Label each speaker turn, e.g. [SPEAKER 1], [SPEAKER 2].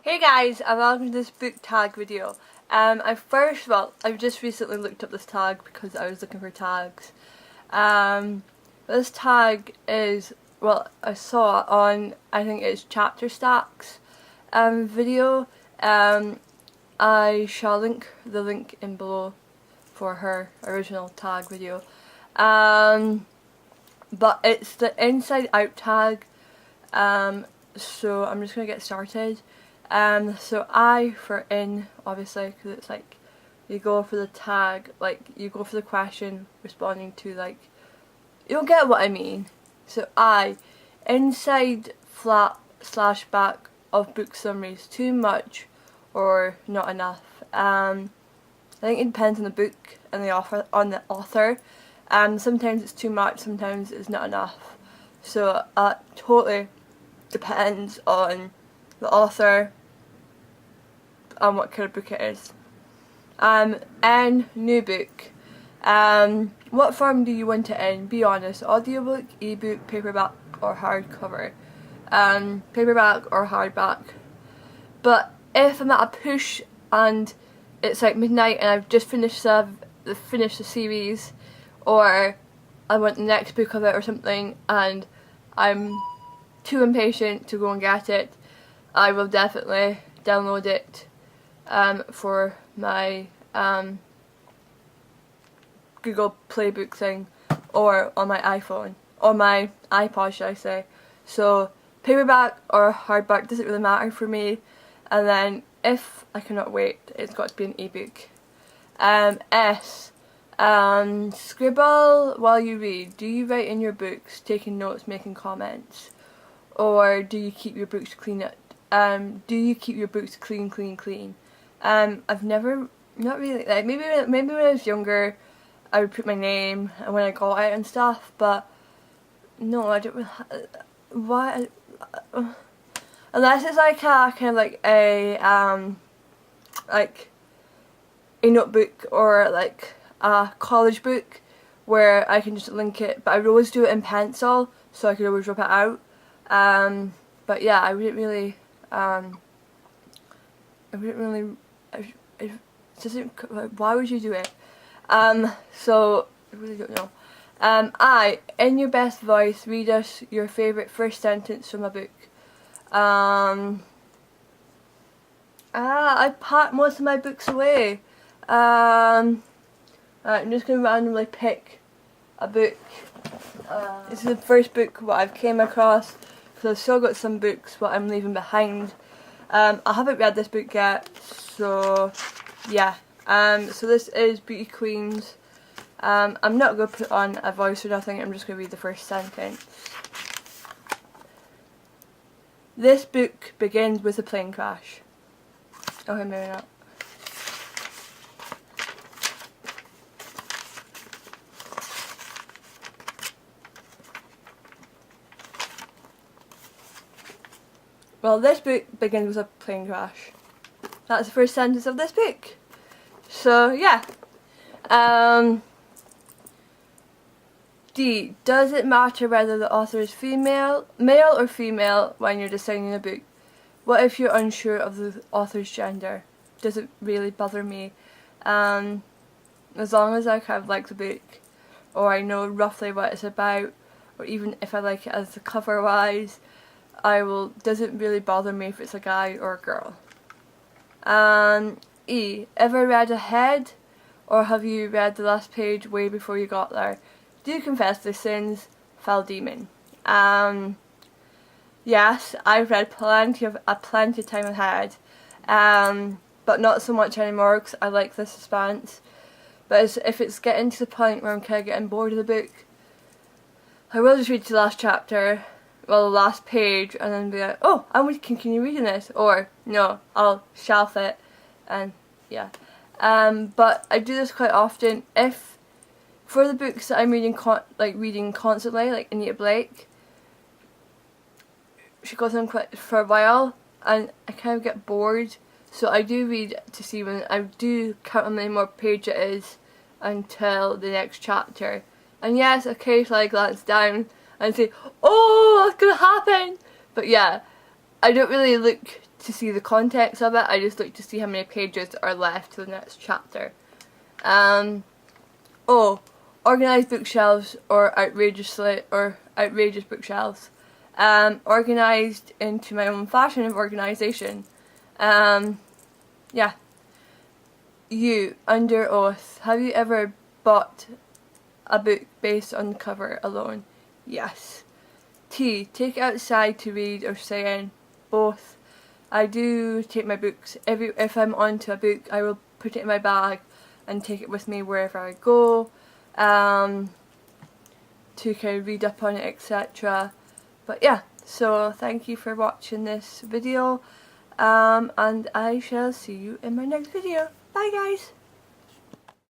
[SPEAKER 1] Hey guys, and welcome to this book tag video. I've just recently looked up this tag because I was looking for tags. This tag is, I saw it on, I think it's Chapter Stacks video. I shall link the link in below for her original tag video. But it's the inside out tag, so I'm just going to get started. So I for in, obviously, because it's like you go for the tag, like you go for the question responding to, like, you'll get what I mean. So I, inside flap / back of book summaries, too much or not enough. I think it depends on the book and the author. Sometimes it's too much, sometimes it's not enough. So it totally depends on the author and what kind of book it is. And new book. What form do you want it in? Be honest. Audiobook, ebook, paperback or hardcover. Paperback or hardback. But if I'm at a push and it's like midnight and I've just finished the series, or I want the next book of it or something and I'm too impatient to go and get it, I will definitely download it for my Google Playbook thing, or on my iPhone, or my iPod should I say. So paperback or hardback doesn't really matter for me. And then if I cannot wait, it's got to be an ebook. Scribble while you read. Do you write in your books, taking notes, making comments? Or do you keep your books clean? Do you keep your books clean? I've never, not really, like maybe when I was younger I would put my name and when I got it and stuff, but no, I don't really, why, unless it's like a kind of like a notebook or like a college book where I can just link it, but I would always do it in pencil so I could always rub it out. But yeah, I wouldn't really, it doesn't, why would you do it? So, I really don't know. In your best voice, read us your favourite first sentence from a book. I pack most of my books away. I'm just going to randomly pick a book. This is the first book what I've came across, because I've still got some books what I'm leaving behind. I haven't read this book yet, so yeah. So this is Beauty Queens. I'm not going to put on a voice or nothing, I'm just going to read the first sentence. This book begins with a plane crash. Okay, maybe not. Well, this book begins with a plane crash. That's the first sentence of this book. So, yeah. D. Does it matter whether the author is male or female when you're designing a book? What if you're unsure of the author's gender? Does it really bother me? As long as I kind of like the book, or I know roughly what it's about, or even if I like it as the cover wise, doesn't really bother me if it's a guy or a girl. E. Ever read ahead, or have you read the last page way before you got there? Do you confess the sins? Foul demon. Yes, I've read plenty of time ahead, but not so much anymore because I like the suspense. But if it's getting to the point where I'm kind of getting bored of the book, I will just read the last chapter, well, the last page, and then be like, oh, I'm going to continue reading this, or no, I'll shelf it, and yeah. But I do this quite often. If for the books that I'm reading constantly, like Anita Blake, she goes on quite for a while, and I kind of get bored. So I do read to see when I do count how many more pages it is until the next chapter. And yes, occasionally I glance down and say, oh, what's gonna happen? But yeah, I don't really look to see the context of it. I just look to see how many pages are left to the next chapter. Oh, organised bookshelves or outrageous bookshelves. Organised into my own fashion of organisation. Yeah. You, under oath, have you ever bought a book based on the cover alone? Yes. T, take it outside to read or say in? Both. I do take my books. If I'm onto a book, I will put it in my bag and take it with me wherever I go, to kind of read up on it, etc. But yeah, so thank you for watching this video, and I shall see you in my next video. Bye guys!